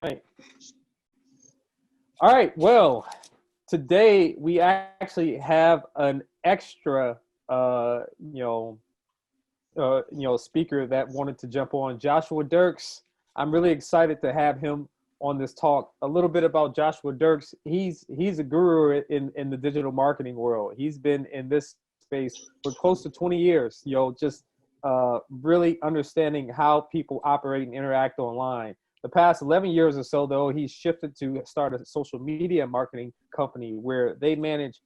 Right. All right. Well, today we actually have an extra, uh, you know, speaker that wanted to jump on, Joshua Dirks. I'm really excited to have him on this talk. A little bit about Joshua Dirks. He's a guru in the digital marketing world. He's been in this space for close to 20 years. Just really understanding how people operate and interact online. The past 11 years or so, though, he's shifted to start a social media marketing company where they manage,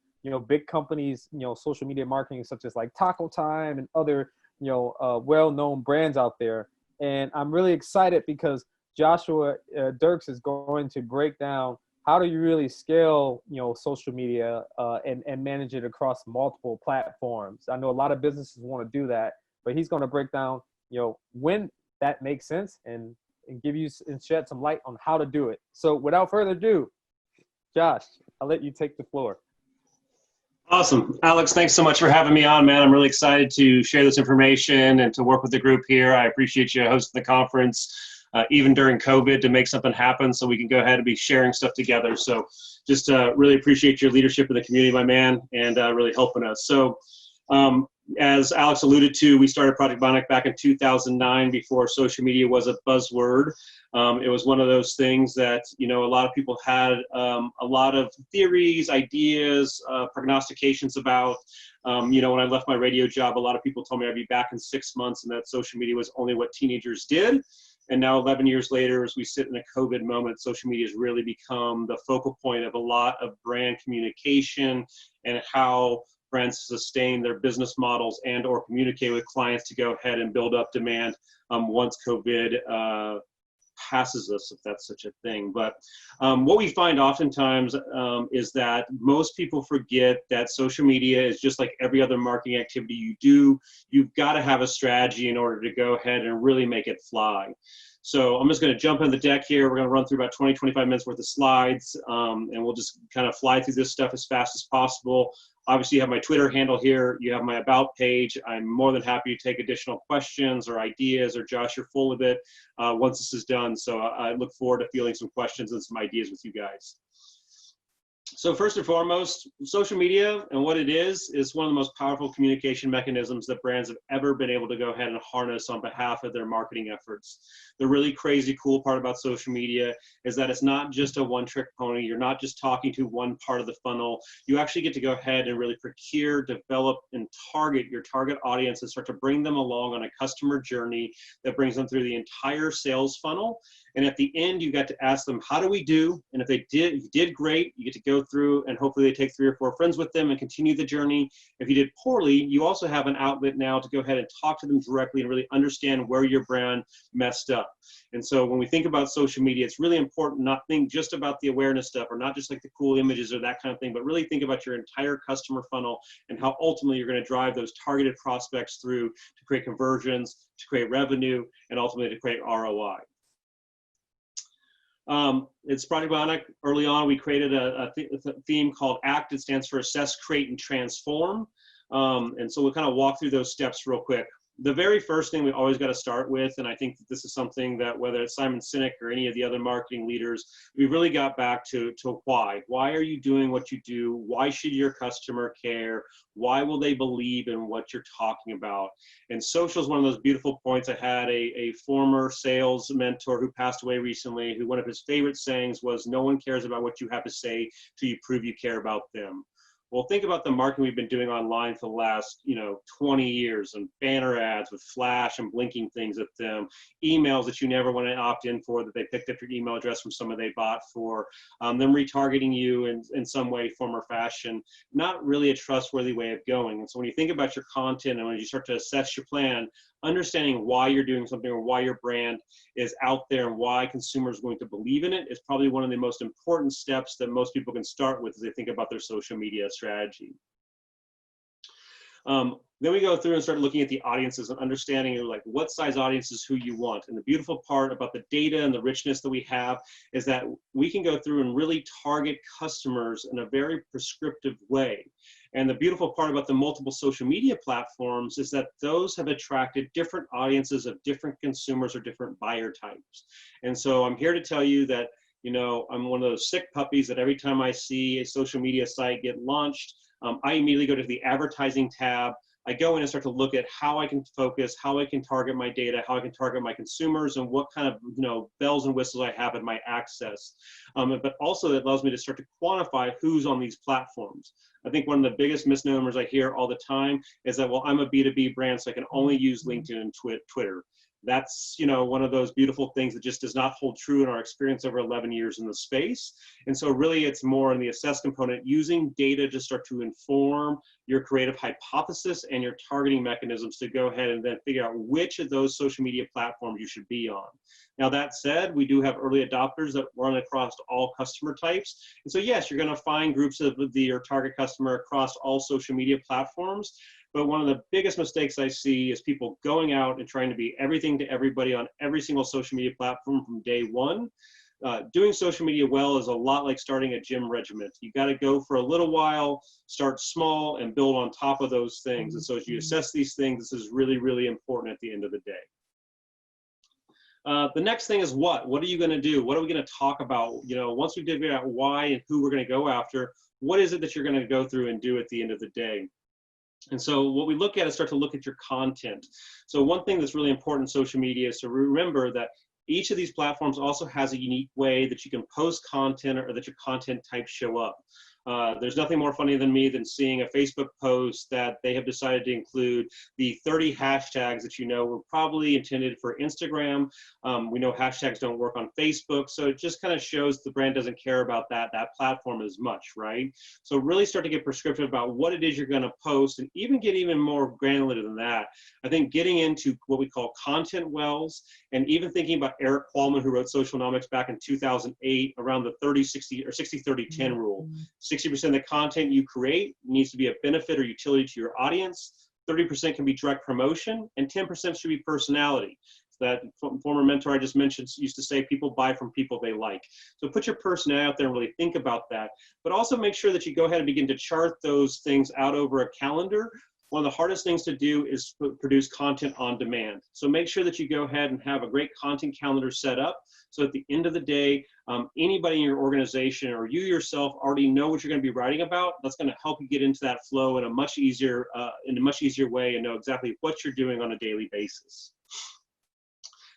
big companies, social media marketing such as like Taco Time and other, well-known brands out there. And I'm really excited because Joshua Dirks is going to break down how do you really scale, social media and manage it across multiple platforms. I know a lot of businesses want to do that, but he's going to break down, when that makes sense and give you and shed some light on how to do it. So without further ado, Josh, I'll let you take the floor. Awesome. Alex, thanks so much for having me on, man. I'm really excited to share this information and to work with the group here. I appreciate you hosting the conference, even during COVID, to make something happen so we can go ahead and be sharing stuff together. So just really appreciate your leadership in the community, my man, and really helping us. So as Alex alluded to, we started Project Bionic back in 2009 before social media was a buzzword. It was one of those things that, a lot of people had a lot of theories, ideas, prognostications about. When I left my radio job, a lot of people told me I'd be back in 6 months and that social media was only what teenagers did. And now 11 years later, as we sit in a COVID moment, social media has really become the focal point of a lot of brand communication and how brands sustain their business models and or communicate with clients to go ahead and build up demand once COVID passes us, if that's such a thing. But what we find oftentimes is that most people forget that social media is just like every other marketing activity you do. You've got to have a strategy in order to go ahead and really make it fly. So I'm just going to jump on the deck here. We're going to run through about 20, 25 minutes worth of slides, and we'll just kind of fly through this stuff as fast as possible. Obviously, you have my Twitter handle here. You have my About page. I'm more than happy to take additional questions or ideas, or Josh, you're full of it once this is done. So I look forward to fielding some questions and some ideas with you guys. So first and foremost, social media and what it is one of the most powerful communication mechanisms that brands have ever been able to go ahead and harness on behalf of their marketing efforts. The really crazy cool part about social media is that it's not just a one-trick pony. You're not just talking to one part of the funnel. You actually get to go ahead and really procure, develop, and target your target audience and start to bring them along on a customer journey that brings them through the entire sales funnel. And at the end, you got to ask them, how do we do? And if you did great, you get to go through and hopefully they take 3 or 4 friends with them and continue the journey. If you did poorly, you also have an outlet now to go ahead and talk to them directly and really understand where your brand messed up. And so when we think about social media, it's really important not think just about the awareness stuff or not just like the cool images or that kind of thing, but really think about your entire customer funnel and how ultimately you're going to drive those targeted prospects through to create conversions, to create revenue, and ultimately to create ROI. It's Project Bionic. Early on, we created a theme called ACT. It stands for Assess, Create, and Transform. And so we'll kind of walk through those steps real quick. The very first thing we always got to start with, and I think that this is something that whether it's Simon Sinek or any of the other marketing leaders, we really got back to why. Why are you doing what you do? Why should your customer care? Why will they believe in what you're talking about? And social is one of those beautiful points. I had a former sales mentor who passed away recently, who one of his favorite sayings was, no one cares about what you have to say till you prove you care about them. Well, think about the marketing we've been doing online for the last, 20 years, and banner ads with flash and blinking things at them, emails that you never want to opt in for that they picked up your email address from someone they bought for, them retargeting you in some way, form, or fashion. Not really a trustworthy way of going. And so when you think about your content and when you start to assess your plan, understanding why you're doing something or why your brand is out there and why consumers are going to believe in it is probably one of the most important steps that most people can start with as they think about their social media strategy. Then we go through and start looking at the audiences and understanding like what size audience is who you want. And the beautiful part about the data and the richness that we have is that we can go through and really target customers in a very prescriptive way. And the beautiful part about the multiple social media platforms is that those have attracted different audiences of different consumers or different buyer types. And so I'm here to tell you that, you know, I'm one of those sick puppies that every time I see a social media site get launched, I immediately go to the advertising tab. I go in and start to look at how I can focus, how I can target my data, how I can target my consumers, and what kind of, you know, bells and whistles I have in my access. But also it allows me to start to quantify who's on these platforms. I think one of the biggest misnomers I hear all the time is that, well, I'm a B2B brand, so I can only use LinkedIn and Twitter. That's, you know, one of those beautiful things that just does not hold true in our experience over 11 years in the space. And so really it's more in the assess component, using data to start to inform your creative hypothesis and your targeting mechanisms to go ahead and then figure out which of those social media platforms you should be on. Now that said, we do have early adopters that run across all customer types. And so yes, you're going to find groups of your target customer across all social media platforms. But one of the biggest mistakes I see is people going out and trying to be everything to everybody on every single social media platform from day one. Doing social media well is a lot like starting a gym regimen. You got to go for a little while, start small, and build on top of those things. And so as you assess these things, this is really, really important at the end of the day. The next thing is what? What are you going to do? What are we going to talk about? You know, once we figure out why and who we're going to go after, what is it that you're going to go through and do at the end of the day? And so what we look at is start to look at your content. So one thing that's really important in social media is to remember that each of these platforms also has a unique way that you can post content or that your content types show up. There's nothing more funny than me than seeing a Facebook post that they have decided to include the 30 hashtags that you know were probably intended for Instagram. We know hashtags don't work on Facebook, so it just kind of shows the brand doesn't care about that platform as much, right? So really start to get prescriptive about what it is you're going to post, and even get even more granular than that. I think getting into what we call content wells, and even thinking about Eric Qualman, who wrote Socialnomics back in 2008, around the 30-60 or 60-30-10 rule. 60% of the content you create needs to be a benefit or utility to your audience. 30% can be direct promotion, and 10% should be personality. So that former mentor I just mentioned used to say, people buy from people they like. So put your personality out there and really think about that. But also make sure that you go ahead and begin to chart those things out over a calendar. One of the hardest things to do is produce content on demand. So make sure that you go ahead and have a great content calendar set up. So at the end of the day, anybody in your organization or you yourself already know what you're going to be writing about. That's going to help you get into that flow in a much easier way and know exactly what you're doing on a daily basis.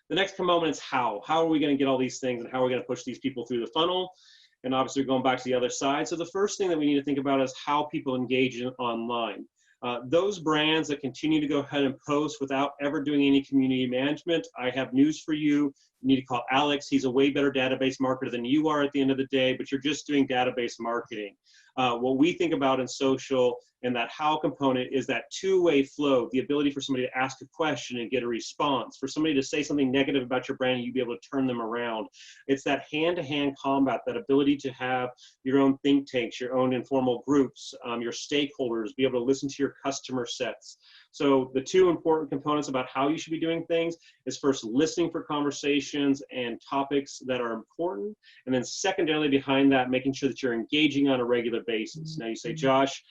The next component is how. How are we going to get all these things, and how are we going to push these people through the funnel? And obviously going back to the other side. So the first thing that we need to think about is how people engage online. Those brands that continue to go ahead and post without ever doing any community management, I have news for you. You need to call Alex. He's a way better database marketer than you are at the end of the day, but you're just doing database marketing. What we think about in social and that how component is that two-way flow, the ability for somebody to ask a question and get a response, for somebody to say something negative about your brand and you be able to turn them around. It's that hand-to-hand combat, that ability to have your own think tanks, your own informal groups, your stakeholders, be able to listen to your customer sets. So the two important components about how you should be doing things is first listening for conversations and topics that are important, and then secondarily behind that, making sure that you're engaging on a regular basis. Now you say, Josh,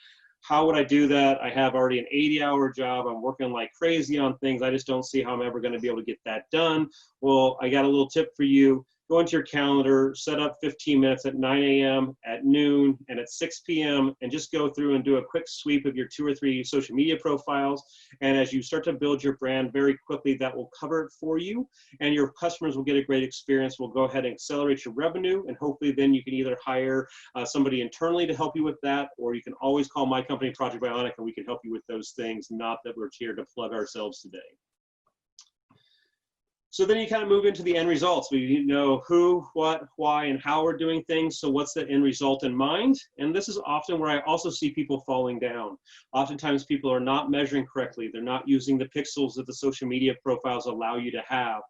how would I do that? I have already an 80-hour job. I'm working like crazy on things. I just don't see how I'm ever going to be able to get that done. Well, I got a little tip for you. Go into your calendar, set up 15 minutes at 9 a.m., at noon, and at 6 p.m., and just go through and do a quick sweep of your 2 or 3 social media profiles. And as you start to build your brand very quickly, that will cover it for you, and your customers will get a great experience. We'll go ahead and accelerate your revenue, and hopefully then you can either hire somebody internally to help you with that, or you can always call my company, Project Bionic, and we can help you with those things, not that we're here to plug ourselves today. So then you kind of move into the end results. We know who, what, why, and how we're doing things. So what's the end result in mind? And this is often where I also see people falling down. Oftentimes people are not measuring correctly. They're not using the pixels that the social media profiles allow you to have.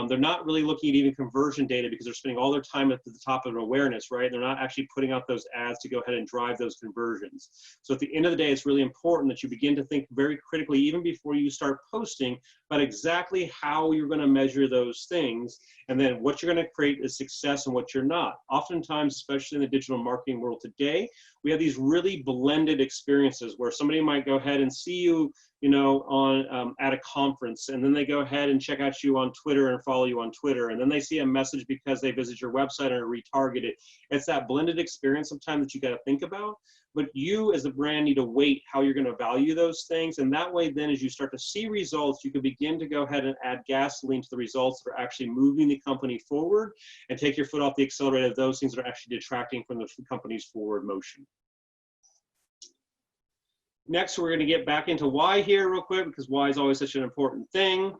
They're not really looking at even conversion data because they're spending all their time at the top of awareness, right? They're not actually putting out those ads to go ahead and drive those conversions. So at the end of the day, it's really important that you begin to think very critically, even before you start posting, about exactly how you're going to measure measure those things, and then what you're going to create is success and what you're not. Oftentimes, especially in the digital marketing world today, we have these really blended experiences where somebody might go ahead and see you, you know, on at a conference, and then they go ahead and check out you on Twitter and follow you on Twitter, and then they see a message because they visit your website and are retargeted. It's that blended experience sometimes that you got to think about, but you as a brand need to weight how you're going to value those things, and that way then as you start to see results, you can begin to go ahead and add gasoline to the results that are actually moving the company forward, and take your foot off the accelerator of those things that are actually detracting from the company's forward motion. Next, we're going to get back into why here real quick, because why is always such an important thing.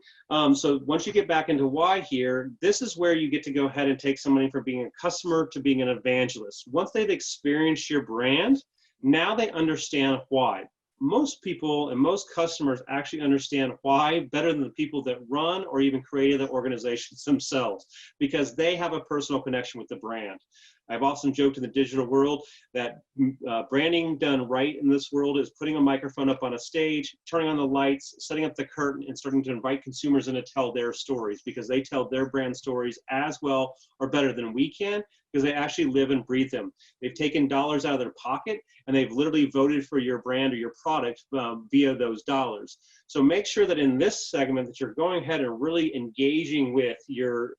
So once you get back into why here, this is where you get to go ahead and take somebody from being a customer to being an evangelist. Once they've experienced your brand, now they understand why. Most people and most customers actually understand why better than the people that run or even created the organizations themselves, because they have a personal connection with the brand. I've often joked in the digital world that branding done right in this world is putting a microphone up on a stage, turning on the lights, setting up the curtain, and starting to invite consumers in to tell their stories, because they tell their brand stories as well or better than we can, because they actually live and breathe them. They've taken dollars out of their pocket, and they've literally voted for your brand or your product via those dollars. So make sure that in this segment that you're going ahead and really engaging with your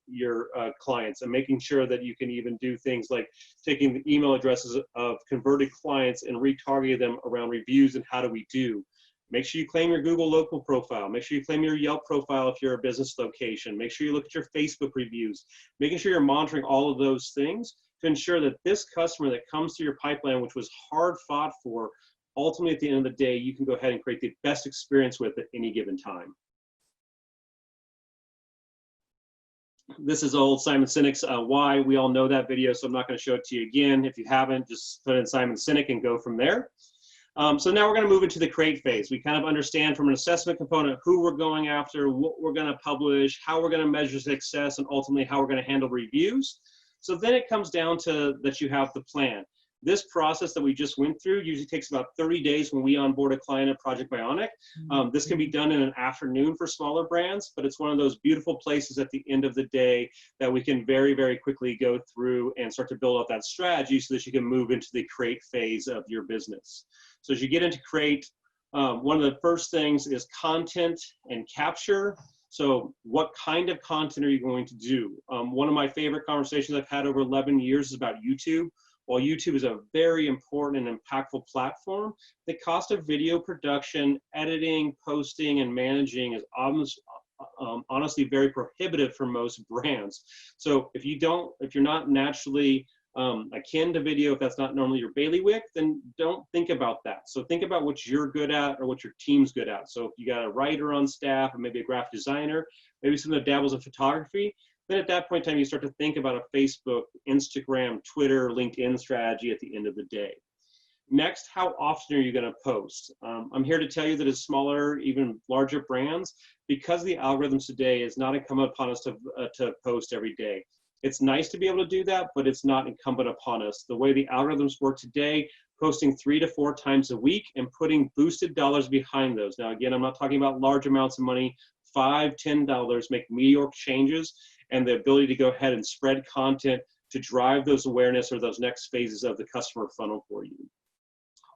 clients, and making sure that you can even do things like taking the email addresses of converted clients and retargeting them around reviews and how do we do. Make sure you claim your Google local profile. Make sure you claim your Yelp profile if you're a business location. Make sure you look at your Facebook reviews. Making sure you're monitoring all of those things to ensure that this customer that comes through your pipeline, which was hard fought for, ultimately at the end of the day, you can go ahead and create the best experience with at any given time. This is old Simon Sinek's Why. We all know that video, so I'm not going to show it to you again. If you haven't, just put in Simon Sinek and go from there. So now we're going to move into the create phase. We kind of understand from an assessment component who we're going after, what we're going to publish, how we're going to measure success, and ultimately how we're going to handle reviews. So then it comes down to that you have the plan. This process that we just went through usually takes about 30 days when we onboard a client at Project Bionic. This can be done in an afternoon for smaller brands, but it's one of those beautiful places at the end of the day that we can very, very quickly go through and start to build out that strategy so that you can move into the create phase of your business. So as you get into create, one of the first things is content and capture. So what kind of content are you going to do? One of my favorite conversations I've had over 11 years is about YouTube. While YouTube is a very important and impactful platform, the cost of video production, editing, posting, and managing is honestly very prohibitive for most brands. So if you're not naturally akin to video, if that's not normally your bailiwick, then don't think about that. So think about what you're good at or what your team's good at. So if you got a writer on staff or maybe a graphic designer, maybe someone that dabbles in photography, then at that point in time, you start to think about a Facebook, Instagram, Twitter, LinkedIn strategy at the end of the day. Next, how often are you going to post? I'm here to tell you that as smaller, even larger brands, because the algorithms today is not incumbent upon us to post every day. It's nice to be able to do that, but it's not incumbent upon us. The way the algorithms work today, posting 3 to 4 times a week and putting boosted dollars behind those. Now, again, I'm not talking about large amounts of money, $5, $10, make meteoric changes, and the ability to go ahead and spread content to drive those awareness or those next phases of the customer funnel for you.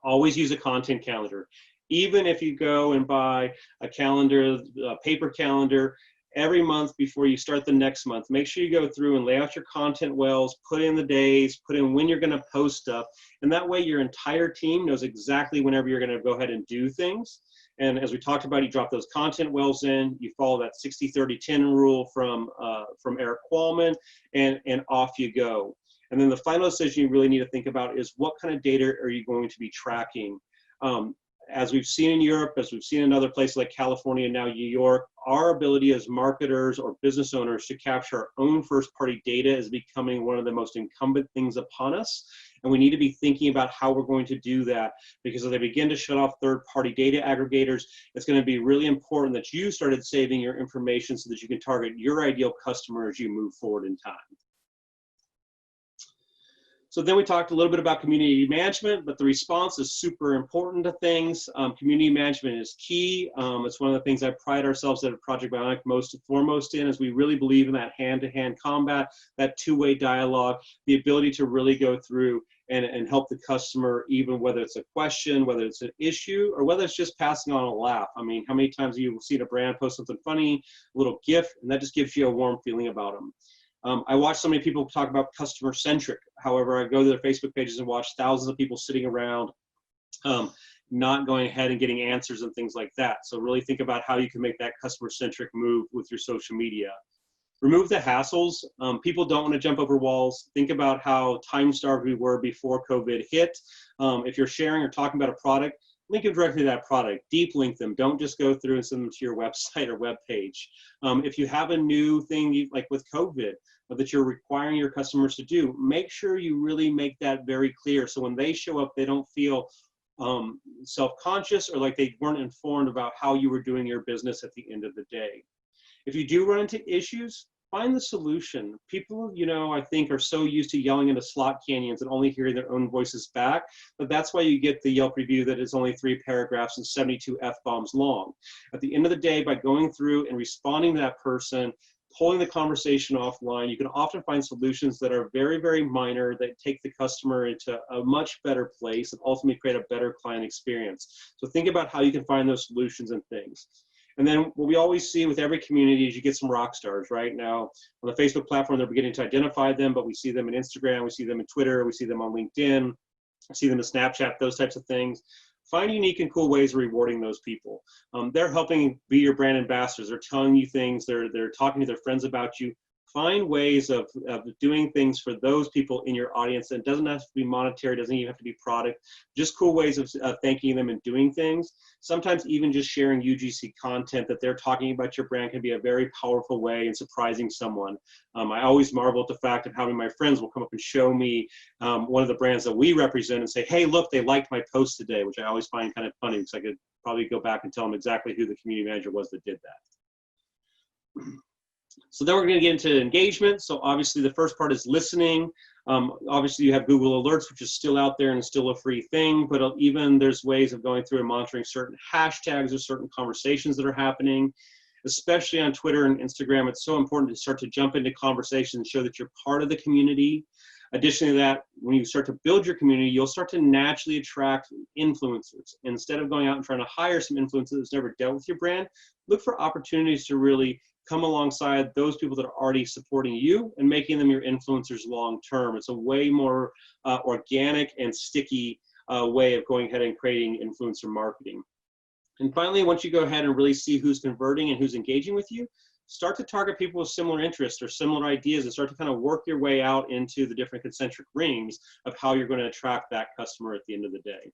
Always use a content calendar. Even if you go and buy a calendar, a paper calendar, every month before you start the next month, make sure you go through and lay out your content wells, put in the days, put in when you're going to post stuff, and that way your entire team knows exactly whenever you're going to go ahead and do things. And as we talked about, you drop those content wells in, you follow that 60-30-10 rule from Eric Qualman, and off you go. And then the final decision you really need to think about is what kind of data are you going to be tracking? As we've seen in Europe, as we've seen in other places like California and now New York, our ability as marketers or business owners to capture our own first-party data is becoming one of the most incumbent things upon us. And we need to be thinking about how we're going to do that, because as they begin to shut off third-party data aggregators, it's going to be really important that you started saving your information so that you can target your ideal customer as you move forward in time. So then we talked a little bit about community management, but the response is super important to things. Community management is key. It's one of the things I pride ourselves at Project Bionic most and foremost in, is we really believe in that hand-to-hand combat, that two-way dialogue, the ability to really go through and help the customer, even whether it's a question, whether it's an issue, or whether it's just passing on a laugh. I mean, how many times have you seen a brand post something funny, a little GIF, and that just gives you a warm feeling about them. I watch so many people talk about customer-centric. However, I go to their Facebook pages and watch thousands of people sitting around, not going ahead and getting answers and things like that. So really think about how you can make that customer-centric move with your social media. Remove the hassles. People don't want to jump over walls. Think about how time-starved we were before COVID hit. If you're sharing or talking about a product, link them directly to that product. Deep link them. Don't just go through and send them to your website or web page. If you have a new thing, like with COVID, that you're requiring your customers to do, make sure you really make that very clear. So when they show up, they don't feel self-conscious or like they weren't informed about how you were doing your business at the end of the day. If you do run into issues, find the solution. People, I think are so used to yelling into slot canyons and only hearing their own voices back, but that's why you get the Yelp review that is only 3 paragraphs and 72 F-bombs long. At the end of the day, by going through and responding to that person, pulling the conversation offline, you can often find solutions that are very, very minor, that take the customer into a much better place and ultimately create a better client experience. So think about how you can find those solutions and things. And then what we always see with every community is you get some rock stars. Right now on the Facebook platform, they're beginning to identify them, but we see them in Instagram, we see them in Twitter, we see them on LinkedIn, we see them in Snapchat, those types of things. Find unique and cool ways of rewarding those people. They're helping be your brand ambassadors. They're telling you things. They're talking to their friends about you. Find ways of doing things for those people in your audience. And it doesn't have to be monetary, doesn't even have to be product, just cool ways of thanking them and doing things. Sometimes even just sharing UGC content that they're talking about your brand can be a very powerful way in surprising someone. I always marvel at the fact of how many of my friends will come up and show me one of the brands that we represent and say, hey, look, they liked my post today, which I always find kind of funny because I could probably go back and tell them exactly who the community manager was that did that. So then we're going to get into engagement. So obviously the first part is listening. Obviously you have Google Alerts, which is still out there and still a free thing, but even there's ways of going through and monitoring certain hashtags or certain conversations that are happening, especially on Twitter and Instagram. It's so important to start to jump into conversations and show that you're part of the community. Additionally to that, when you start to build your community, you'll start to naturally attract influencers. Instead of going out and trying to hire some influencers that's never dealt with your brand, look for opportunities to really come alongside those people that are already supporting you and making them your influencers long term. It's a way more organic and sticky way of going ahead and creating influencer marketing. And finally, once you go ahead and really see who's converting and who's engaging with you, start to target people with similar interests or similar ideas and start to kind of work your way out into the different concentric rings of how you're going to attract that customer at the end of the day.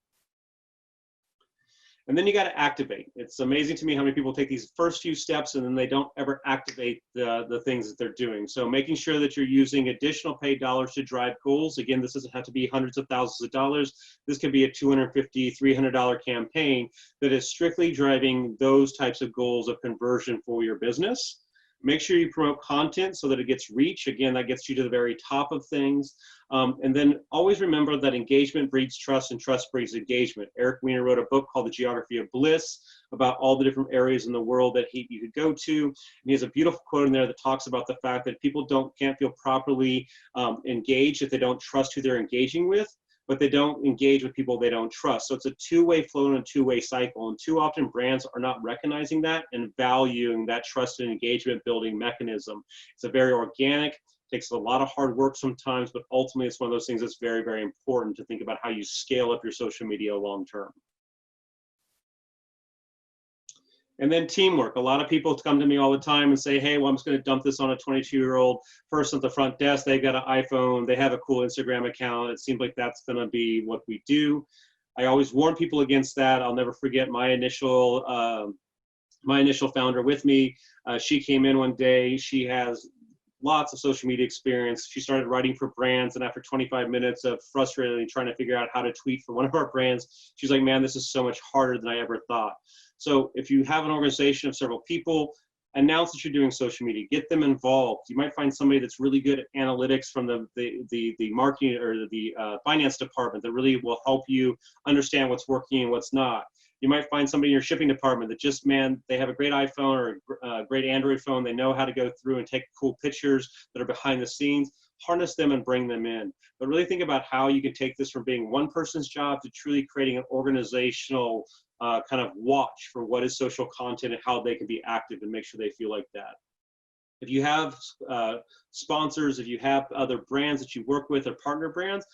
And then you got to activate. It's amazing to me how many people take these first few steps and then they don't ever activate the things that they're doing. So making sure that you're using additional paid dollars to drive goals. Again, this doesn't have to be hundreds of thousands of dollars. This could be a $250, $300 campaign that is strictly driving those types of goals of conversion for your business. Make sure you promote content so that it gets reach. Again, that gets you to the very top of things. And then always remember that engagement breeds trust and trust breeds engagement. Eric Weiner wrote a book called The Geography of Bliss about all the different areas in the world that you could go to. And he has a beautiful quote in there that talks about the fact that people can't feel properly engaged if they don't trust who they're engaging with, but they don't engage with people they don't trust. So it's a two-way flow and a two-way cycle. And too often brands are not recognizing that and valuing that trust and engagement building mechanism. It's a very organic, takes a lot of hard work sometimes, but ultimately it's one of those things that's very, very important to think about how you scale up your social media long term. And then teamwork. A lot of people come to me all the time and say, hey, well, I'm just going to dump this on a 22-year-old person at the front desk. They've got an iPhone. They have a cool Instagram account. It seems like that's going to be what we do. I always warn people against that. I'll never forget my initial founder with me. She came in one day. She has lots of social media experience. She started writing for brands, and after 25 minutes of frustratingly trying to figure out how to tweet for one of our brands, she's like, man, this is so much harder than I ever thought. So if you have an organization of several people, Announce that you're doing social media, get them involved. You might find somebody that's really good at analytics from the marketing or the finance department that really will help you understand what's working and what's not. You might find somebody in your shipping department that just, man, they have a great iPhone or a great Android phone. They know how to go through and take cool pictures that are behind the scenes. Harness them and bring them in. But really think about how you can take this from being one person's job to truly creating an organizational kind of watch for what is social content and how they can be active and make sure they feel like that. If you have sponsors, if you have other brands that you work with or partner brands,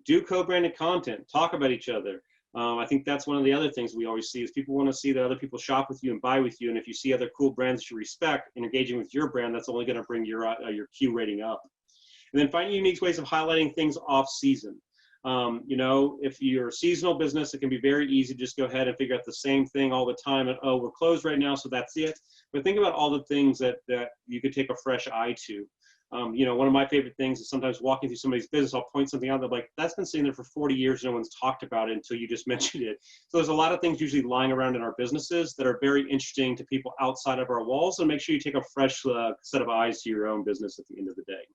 do co-branded content, talk about each other. I think that's one of the other things we always see is people want to see that other people shop with you and buy with you. And if you see other cool brands that you respect and engaging with your brand, that's only going to bring your Q rating up. And then finding unique ways of highlighting things off season. If you're a seasonal business, it can be very easy to just go ahead and figure out the same thing all the time. And, oh, we're closed right now, so that's it. But think about all the things that you could take a fresh eye to. One of my favorite things is sometimes walking through somebody's business, I'll point something out, they're like, that's been sitting there for 40 years, no one's talked about it until you just mentioned it. So there's a lot of things usually lying around in our businesses that are very interesting to people outside of our walls. And make sure you take a fresh set of eyes to your own business at the end of the day.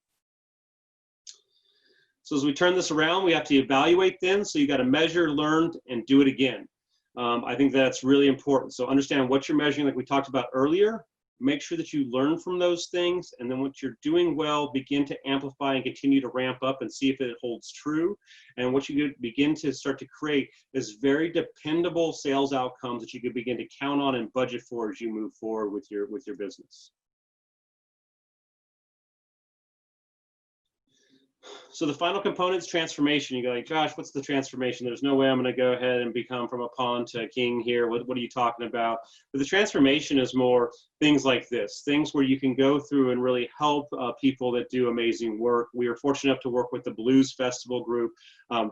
So as we turn this around, we have to evaluate then. So you got to measure, learn, and do it again. I think that's really important. So understand what you're measuring, like we talked about earlier. Make sure that you learn from those things. And then what you're doing well, begin to amplify and continue to ramp up and see if it holds true. And what you begin to start to create is very dependable sales outcomes that you can begin to count on and budget for as you move forward with your business. So the final component is transformation. You go like, Josh, what's the transformation? There's no way I'm going to go ahead and become from a pawn to a king here. What are you talking about? But the transformation is more things like this, things where you can go through and really help people that do amazing work. We were fortunate enough to work with the Blues Festival group.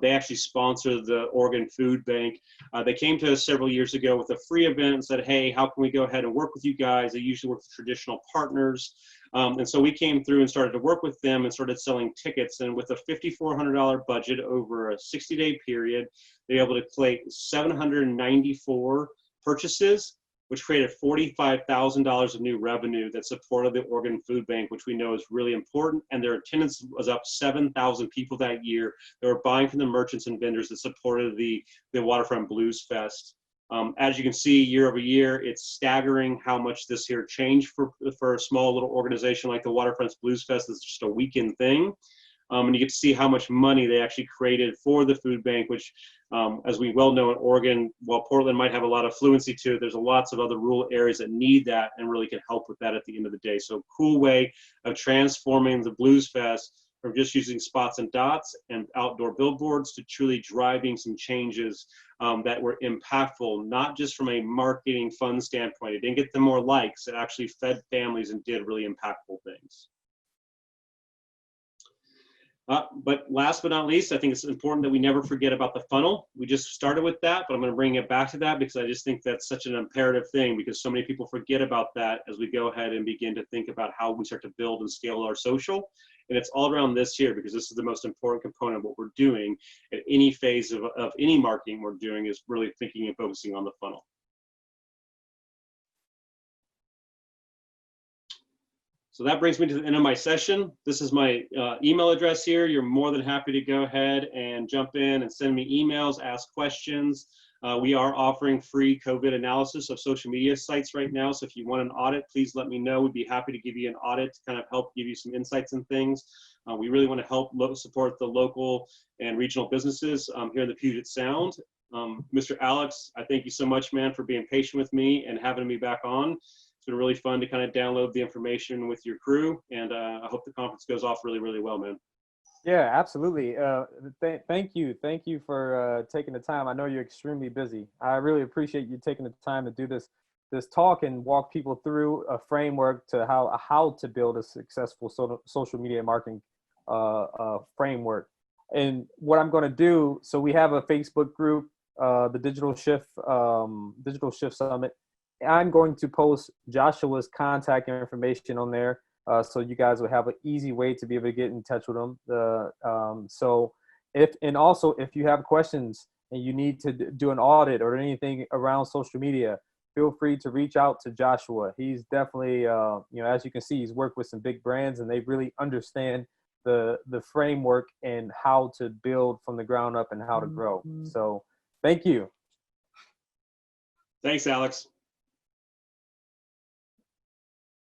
They actually sponsor the Oregon Food Bank. They came to us several years ago with a free event and said, hey, how can we go ahead and work with you guys? They usually work with traditional partners. And so we came through and started to work with them and started selling tickets. And with a $5,400 budget over a 60-day period, they were able to collect 794 purchases, which created $45,000 of new revenue that supported the Oregon Food Bank, which we know is really important. And their attendance was up 7,000 people that year. They were buying from the merchants and vendors that supported the Waterfront Blues Fest. As you can see, year over year, it's staggering how much this here changed for a small little organization like the Waterfront Blues Fest. It's just a weekend thing. And you get to see how much money they actually created for the food bank, which, as we well know in Oregon, while Portland might have a lot of fluency to it, there's lots of other rural areas that need that and really can help with that at the end of the day. So cool way of transforming the Blues Fest from just using spots and dots and outdoor billboards to truly driving some changes that were impactful, not just from a marketing fund standpoint. It didn't get them more likes. It actually fed families and did really impactful things. But last but not least, I think it's important that we never forget about the funnel. We just started with that, but I'm going to bring it back to that because I just think that's such an imperative thing because so many people forget about that as we go ahead and begin to think about how we start to build and scale our social. And it's all around this here because this is the most important component of what we're doing at any phase of any marketing we're doing is really thinking and focusing on the funnel. So that brings me to the end of my session. This is my email address here. You're more than happy to go ahead and jump in and send me emails, ask questions. We are offering free COVID analysis of social media sites right now. So if you want an audit, please let me know. We'd be happy to give you an audit to kind of help give you some insights and things. We really want to help support the local and regional businesses here in the Puget Sound. Mr. Alex, I thank you so much, man, for being patient with me and having me back on. It's been really fun to kind of download the information with your crew, and I hope the conference goes off really, really well, man. Yeah, absolutely. Thank you for taking the time. I know you're extremely busy. I really appreciate you taking the time to do this talk and walk people through a framework to how to build a successful social media marketing framework. And what I'm going to do, so we have a Facebook group, the Digital Shift Summit. I'm going to post Joshua's contact information on there, so you guys will have an easy way to be able to get in touch with him. So if you have questions and you need to do an audit or anything around social media, feel free to reach out to Joshua. He's definitely, as you can see, he's worked with some big brands, and they really understand the framework and how to build from the ground up and how to grow. So thank you. Thanks, Alex.